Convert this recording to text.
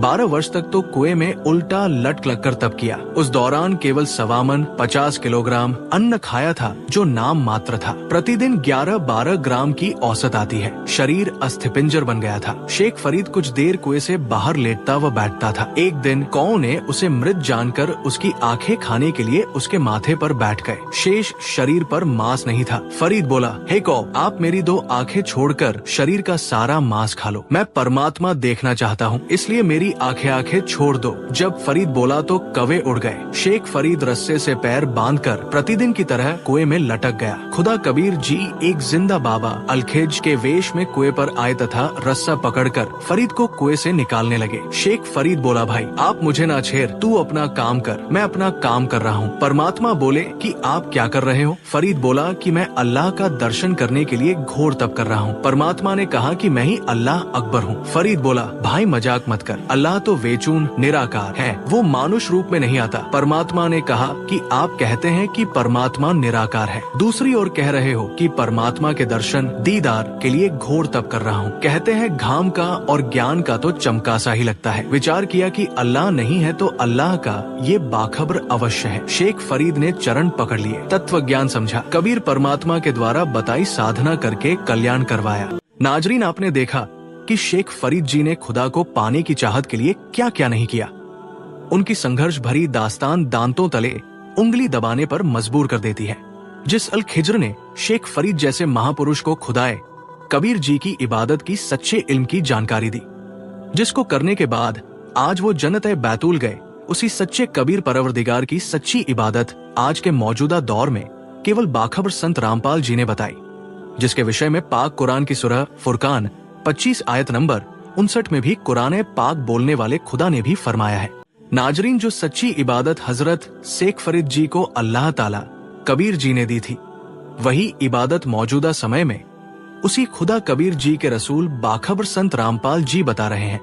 12 वर्ष तक तो कुएं में उल्टा लटक कर तप किया। उस दौरान केवल सवामन 50 किलोग्राम अन्न खाया था, जो नाम मात्र था। प्रतिदिन 11-12 ग्राम की औसत आती है। शरीर अस्थिपिंजर बन गया था। शेख फरीद कुछ देर कुएं से बाहर लेटता व बैठता था। एक दिन कौ ने उसे मृत जानकर उसकी आंखें खाने के लिए उसके माथे पर बैठ गए। शेष शरीर पर मांस नहीं था। फरीद बोला, हे कौ, आप मेरी 2 आंखें छोड़कर शरीर का सारा मांस खा लो। मैं परमात्मा देखना चाहता हूँ, इसलिए मेरी आंखें छोड़ दो। जब फरीद बोला तो कौवे उड़ गए। शेख फरीद रस्से से पैर बांधकर प्रतिदिन की तरह कुएं में लटक गया। खुदा कबीर जी एक जिंदा बाबा अलखेज के वेश में कुएं पर आए तथा रस्सा पकड़कर फरीद को कुएं से निकालने लगे। शेख फरीद बोला, भाई आप मुझे ना छेड़, तू अपना काम कर, मैं अपना काम कर रहा हूँ। परमात्मा बोले कि आप क्या कर रहे हो? फरीद बोला कि मैं अल्लाह का दर्शन करने के लिए घोर तप कर रहा हूँ। परमात्मा ने कहा कि मैं ही अल्लाह अकबर हूँ। फरीद बोला, भाई मजाक मत कर, अल्लाह तो वेचून निराकार है, वो मानुष रूप में नहीं आता। परमात्मा ने कहा कि आप कहते हैं कि परमात्मा निराकार है, दूसरी ओर कह रहे हो कि परमात्मा के दर्शन दीदार के लिए घोर तप कर रहा हूँ। कहते हैं घाम का और ज्ञान का तो चमका सा ही लगता है। विचार किया कि अल्लाह नहीं है तो अल्लाह का ये बाखबर अवश्य है। शेख फरीद ने चरण पकड़ लिए, तत्व ज्ञान समझा। कबीर परमात्मा के द्वारा बताई साधना करके कल्याण करवाया। नाजरीन, आपने देखा कि शेख फरीद जी ने खुदा को पाने की चाहत के लिए क्या क्या नहीं किया। उनकी संघर्ष भरी दास्तान दांतों तले उंगली दबाने पर मजबूर कर देती है। जिस अल खिज्र ने शेख फरीद जैसे महापुरुष को खुदाए कबीर जी की इबादत की सच्चे इल्म की जानकारी दी, जिसको करने के बाद आज वो जन्नत बैतूल गए, उसी सच्चे कबीर परवरदिगार की सच्ची इबादत आज के मौजूदा दौर में केवल बाखबर संत रामपाल जी ने बताई, जिसके विषय में पाक कुरान की सूरह फुरकान 25 आयत नंबर 59 में भी कुरान पाक बोलने वाले खुदा ने भी फरमाया है। नाजरीन, जो सच्ची इबादत हजरत शेख फरीद जी को अल्लाह ताला कबीर जी ने दी थी, वही इबादत मौजूदा समय में उसी खुदा कबीर जी के रसूल बाखबर संत रामपाल जी बता रहे हैं।